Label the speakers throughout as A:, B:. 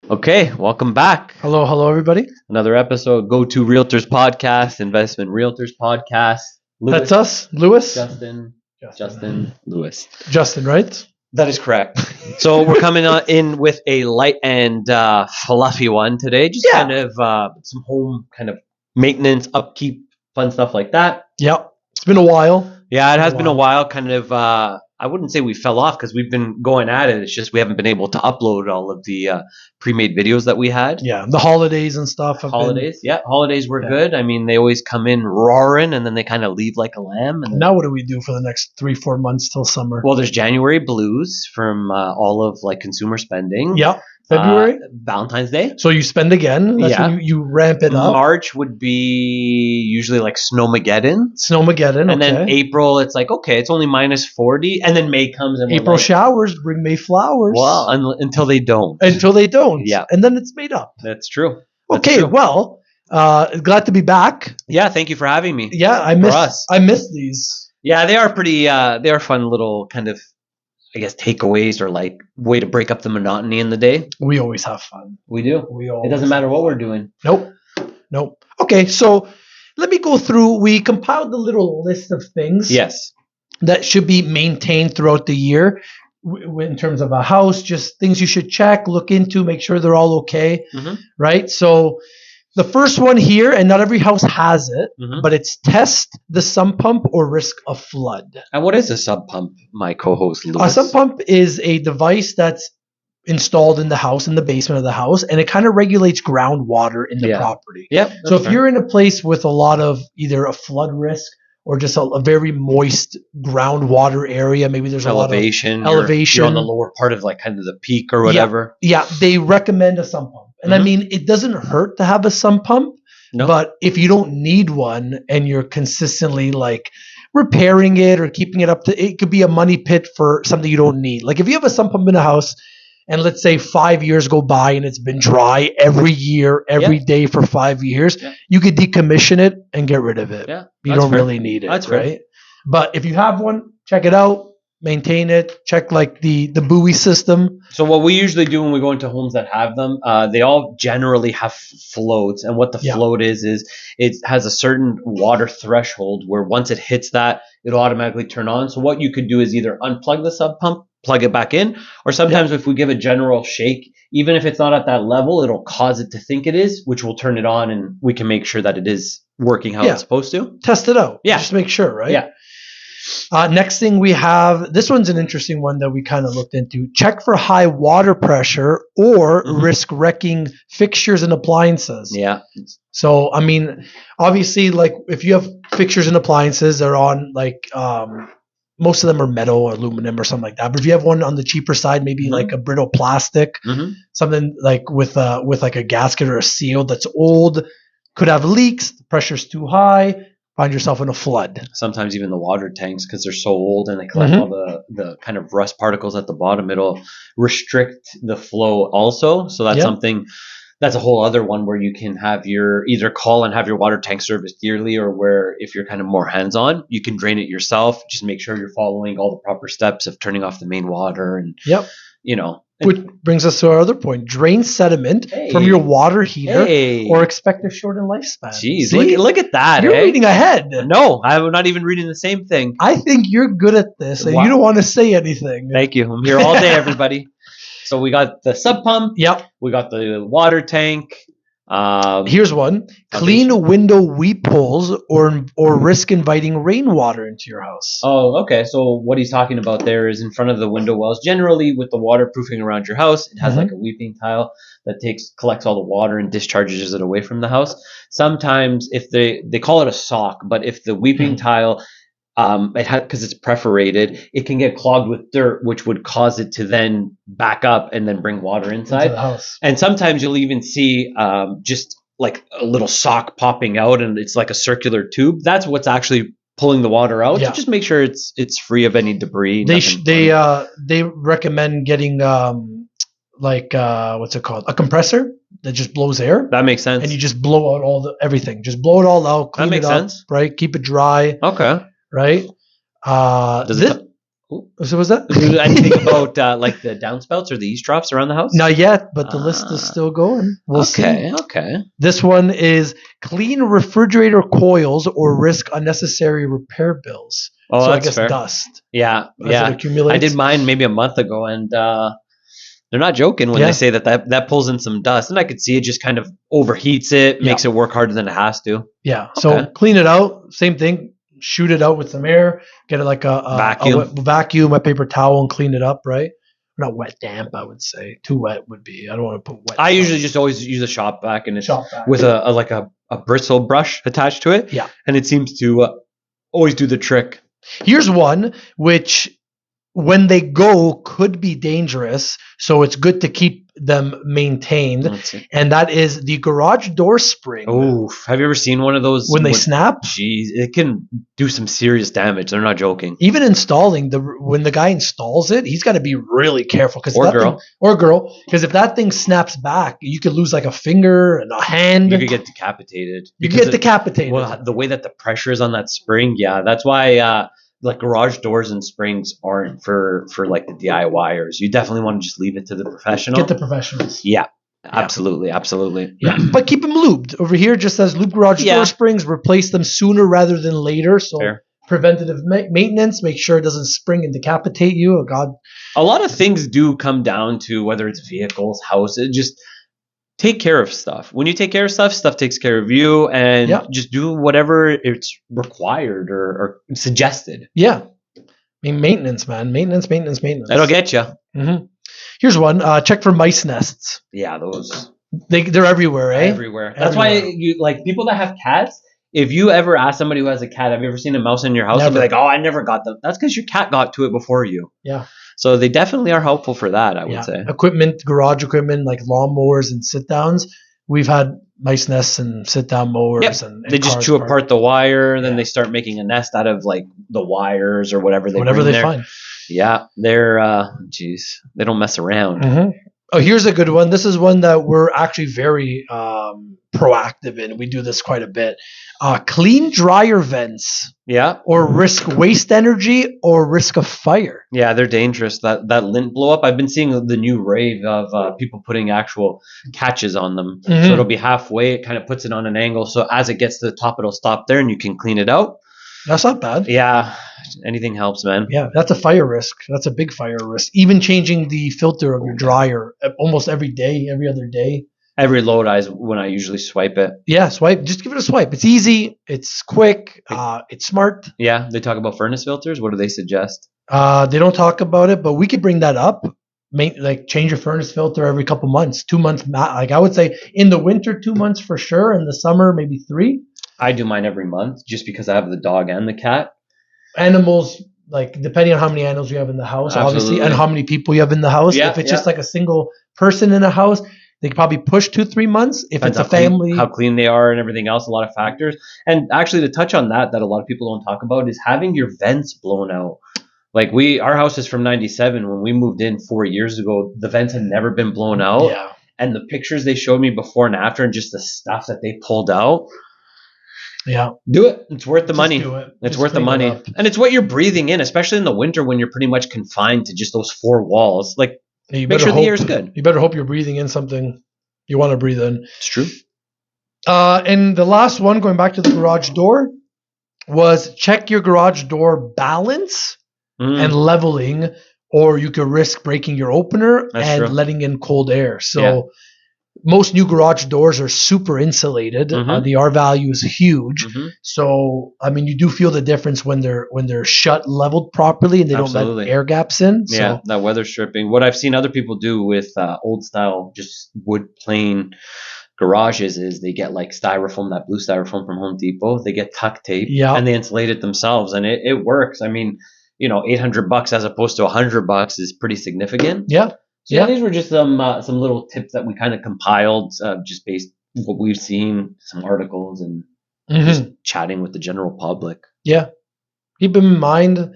A: Okay, welcome back.
B: Hello, everybody.
A: Another episode, Go To Realtors Podcast, Investment Realtors Podcast.
B: That's us, Lewis.
A: Justin, Lewis.
B: Justin, right?
A: That is correct. So we're coming in with a light and fluffy one today. Just
B: Yeah.
A: kind of some home kind of maintenance, upkeep, fun stuff like that.
B: Yep. It's been a while.
A: Yeah, it has been a while. Kind of, I wouldn't say we fell off because we've been going at it. It's just we haven't been able to upload all of the pre-made videos that we had.
B: Yeah, the holidays and stuff.
A: Holidays were good. I mean, they always come in roaring and then they kind of leave like a lamb. And
B: Now what do we do for the next 3-4 months till summer?
A: well, there's January blues from all of like consumer spending.
B: Yeah. February.
A: Valentine's Day.
B: So you spend again. That's
A: Yeah.
B: when you ramp it up.
A: March would be usually like Snowmageddon.
B: Snowmageddon.
A: And then
B: okay.
A: April, it's like, okay, it's only minus 40. And then May comes and we're
B: April
A: like,
B: showers bring May flowers.
A: well, until they don't.
B: Until they don't.
A: Yeah.
B: And then it's made up.
A: That's true. That's
B: Okay.
A: true.
B: Well, glad to be back.
A: Yeah, thank you for having me.
B: Yeah, I miss these.
A: Yeah, they are pretty. They are fun little kind of, I guess, takeaways or like way to break up the monotony in the day.
B: We always have fun.
A: We do. It doesn't matter what we're doing.
B: Nope. Okay, so let me go through. We compiled a little list of things
A: Yes.
B: that should be maintained throughout the year in terms of a house, just things you should check, look into, make sure they're all okay,
A: Mhm.
B: right? So the first one here, and not every house has it,
A: Mhm.
B: but it's test the sump pump or risk of flood.
A: And what is a sub pump? My co-host
B: A
A: Lewis.
B: sump pump is a device that's installed in the house, in the basement of the house, and it kind of regulates groundwater in the
A: Yeah.
B: property.
A: Yep.
B: So if you're in a place with a lot of either a flood risk or just a very moist groundwater area, maybe there's a lot of
A: elevation,
B: elevation.
A: you're on the lower part of like kind of the peak or whatever.
B: yeah, they recommend a sump pump. And I
A: Mhm.
B: mean, it doesn't hurt to have a sump pump,
A: No.
B: but if you don't need one and you're consistently like repairing it or keeping it up to, it could be a money pit for something you don't need. Like if you have a sump pump in a house and let's say 5 years go by and it's been dry every year, every day for 5 years,
A: Yeah.
B: you could decommission it and get rid of it.
A: Yeah,
B: You
A: that's
B: don't
A: fair.
B: really need it,
A: That's fair.
B: right? But if you have one, check it out, maintain it, check like the buoy system.
A: So what we usually do when we go into homes that have them, they all generally have floats, and what the
B: Yeah.
A: float is it has a certain water threshold where once it hits that, it'll automatically turn on. So what you could do is either unplug the sub pump, plug it back in, or sometimes if we give a general shake, even if it's not at that level, it'll cause it to think it is, which will turn it on, and we can make sure that it is working how
B: Yeah.
A: it's supposed to.
B: Test it out.
A: Yeah.
B: Just make sure, right?
A: Yeah.
B: Next thing we have, this one's an interesting one that we kind of looked into. Check for high water pressure or
A: Mhm.
B: risk wrecking fixtures and appliances.
A: Yeah.
B: So, I mean, obviously, like if you have fixtures and appliances, they're on like, most of them are metal or aluminum or something like that. But if you have one on the cheaper side, maybe
A: Mhm.
B: like a brittle plastic,
A: hmm
B: something like with like a gasket or a seal that's old, could have leaks, the pressure's too high, find yourself in a flood.
A: Sometimes even the water tanks, because they're so old and they collect
B: Mhm.
A: all the kind of rust particles at the bottom, it'll restrict the flow also. So that's
B: Yeah.
A: something, that's a whole other one where you can have your, either call and have your water tank serviced yearly, or where if you're kind of more hands-on, you can drain it yourself. Just make sure you're following all the proper steps of turning off the main water and,
B: Yep.
A: you know.
B: Which brings us to our other point. Drain sediment from your water heater
A: Hey.
B: or expect a shortened lifespan.
A: Jeez,
B: See?
A: look at that.
B: You're
A: eh?
B: reading ahead.
A: No, I'm not even reading the same thing.
B: I think you're good at this and
A: Wow.
B: you don't want to say anything.
A: Thank you. I'm here all day, everybody. So we got the sub pump.
B: Yep.
A: We got the water tank.
B: Here's one. Clean window weep holes or risk inviting rainwater into your house.
A: Oh, okay. So what he's talking about there is in front of the window wells. Generally, with the waterproofing around your house, it has
B: Mhm.
A: like a weeping tile that collects all the water and discharges it away from the house. Sometimes, if they call it a sock, but if the weeping tile because it's perforated, it can get clogged with dirt, which would cause it to then back up and then bring water
B: Into
A: inside.
B: the house.
A: And sometimes you'll even see just like a little sock popping out, and it's like a circular tube. That's what's actually pulling the water out.
B: Yeah.
A: So just make sure it's free of any debris.
B: They
A: nothing
B: they recommend getting what's it called? A compressor that just blows air.
A: that makes sense.
B: And you just blow out everything. Just blow it all out, clean
A: makes
B: it up,
A: sense.
B: right? Keep it dry,
A: Okay.
B: right?
A: Does it?
B: So was that?
A: Anything about like the downspouts or the eaves troughs around the house?
B: Not yet, but the list is still going. We'll see.
A: Okay.
B: This one is clean refrigerator coils or risk unnecessary repair bills.
A: Oh,
B: so I
A: that's
B: guess
A: fair.
B: dust.
A: Yeah,
B: As
A: yeah.
B: it accumulates.
A: I did mine maybe a month ago, and they're not joking when
B: Yeah.
A: they say that pulls in some dust, and I could see it just kind of overheats it,
B: Yeah.
A: makes it work harder than it has to.
B: Yeah. So
A: Okay.
B: clean it out. Same thing. Shoot it out with some air. Get it like a
A: Vacuum.
B: vacuum, wet paper towel, and clean it up. Right. Not wet, damp. I would say too wet would be. I don't want to put wet.
A: I
B: stuff.
A: usually just always use a shop vac, and it's
B: Shop vac.
A: with a bristle brush attached to it.
B: Yeah.
A: And it seems to always do the trick.
B: Here's one which, when they go, could be dangerous. So it's good to keep them maintained.
A: Let's see.
B: And that is the garage door spring.
A: Oof. Have you ever seen one of those?
B: When they snap,
A: Jeez, it can do some serious damage. They're not joking.
B: even installing when the guy installs it, he's got to be really careful because
A: Or girl.
B: because if that thing snaps back, you could lose like a finger and a hand.
A: You could get decapitated.
B: You
A: because
B: get decapitated.
A: Well, the way that the pressure is on that spring, yeah, that's why like garage doors and springs aren't for like the DIYers. You definitely want to just leave it to the professional.
B: Get the professionals.
A: Yeah, absolutely.
B: Yeah, but keep them lubed. Over here, just as lube garage
A: Yeah.
B: door springs, replace them sooner rather than later. So
A: Fair.
B: preventative maintenance, make sure it doesn't spring and decapitate you. Oh God.
A: A lot of things do come down to whether it's vehicles, houses, just take care of stuff. When you take care of stuff takes care of you, and
B: Yeah.
A: just do whatever it's required or suggested.
B: Yeah. I mean, maintenance, man. Maintenance.
A: That'll get you.
B: hmm Here's one. Check for mice nests.
A: Yeah, those
B: They're everywhere, eh?
A: everywhere. That's why
B: Everywhere.
A: you like people that have cats. If you ever ask somebody who has a cat, have you ever seen a mouse in your house? They'll be
B: Never.
A: like, "Oh, I never got them." That's because your cat got to it before you.
B: Yeah.
A: So they definitely are helpful for that, I would
B: Yeah.
A: say.
B: Equipment, garage equipment, like lawnmowers and sit downs. We've had mice nests and sit down mowers.
A: Yep.
B: And
A: They just
B: cars
A: chew
B: parked.
A: apart the wire, then
B: Yeah.
A: they start making a nest out of like the wires or whatever they
B: whatever
A: bring
B: they
A: there.
B: find.
A: Yeah, they're they don't mess around.
B: hmm Oh, here's a good one. This is one that we're actually very proactive in. We do this quite a bit. Clean dryer vents,
A: Yeah,
B: or risk waste energy, or risk of fire.
A: yeah, they're dangerous. That lint blow up. I've been seeing the new rave of people putting actual catches on them,
B: Mhm.
A: so it'll be halfway. It kind of puts it on an angle, so as it gets to the top, it'll stop there, and you can clean it out.
B: That's not bad.
A: Yeah, anything helps, man.
B: Yeah, that's a fire risk. That's a big fire risk. Even changing the filter of your dryer almost every day, every other day.
A: Every load when I usually swipe it.
B: Yeah, swipe. Just give it a swipe. It's easy. It's quick. It's smart.
A: Yeah, they talk about furnace filters. What do they suggest?
B: They don't talk about it, but we could bring that up. Like change your furnace filter every couple months, 2 months. Like I would say in the winter, 2 months for sure. In the summer, maybe 3.
A: I do mine every month just because I have the dog and the cat.
B: Animals, like depending on how many animals you have in the house, obviously,
A: Absolutely.
B: and how many people you have in the house.
A: Yeah,
B: If it's
A: yeah.
B: just like a single person in a house, they could probably push 2-3 months. If
A: Depends
B: it's a
A: how clean-
B: family,
A: how clean they are and everything else, a lot of factors. And actually, to touch on that a lot of people don't talk about is having your vents blown out. Like our house is from '97. When we moved in 4 years ago, the vents had never been blown out.
B: yeah,
A: And the pictures they showed me before and after, and just the stuff that they pulled out,
B: yeah,
A: do it. It's worth the
B: Just
A: money.
B: do it.
A: It's
B: Just
A: worth the
B: clean it
A: money,
B: up.
A: and it's what you're breathing in, especially in the winter when you're pretty much confined to just those 4 walls. Like,
B: Yeah, you
A: make
B: better
A: sure the
B: hope-
A: air's good.
B: You better hope you're breathing in something you want to breathe in.
A: It's true.
B: And the last one, going back to the garage door, was check your garage door balance and leveling, or you could risk breaking your opener
A: That's
B: and
A: true.
B: letting in cold air. So
A: Yeah.
B: most new garage doors are super insulated.
A: Mhm.
B: The R value is huge.
A: Mhm.
B: So I mean, you do feel the difference when they're shut, leveled properly, and they don't
A: Absolutely.
B: let air gaps in. So
A: Yeah, that weather stripping. What I've seen other people do with old style, just wood plain garages is they get like styrofoam, that blue styrofoam from Home Depot. They get tuck tape,
B: Yeah.
A: and they insulate it themselves, and it works. I mean, $800 as opposed to $100 is pretty significant.
B: yeah,
A: So yeah, these were just some little tips that we kind of compiled, just based on what we've seen, some articles, and
B: Mhm.
A: just chatting with the general public.
B: Yeah. Keep in mind,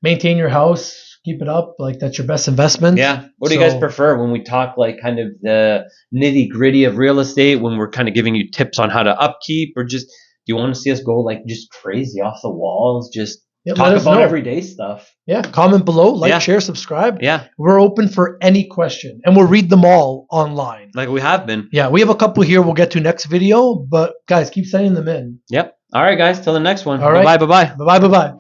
B: maintain your house, keep it up. Like that's your best investment.
A: Yeah. What do you guys
B: So-
A: prefer when we talk like kind of the nitty gritty of real estate, when we're kind of giving you tips on how to upkeep, or just do you want to see us go like just crazy off the walls, just
B: Yeah, let
A: talk
B: us
A: about
B: know.
A: everyday stuff.
B: Yeah, comment below, like,
A: Yeah.
B: share, subscribe.
A: Yeah,
B: We're open for any question, and we'll read them all online.
A: like we have been.
B: Yeah, we have a couple here we'll get to next video, but guys, keep sending them in.
A: Yep. All right, guys. Till the next one.
B: All right.
A: Bye-bye. Bye-bye.
B: Bye-bye.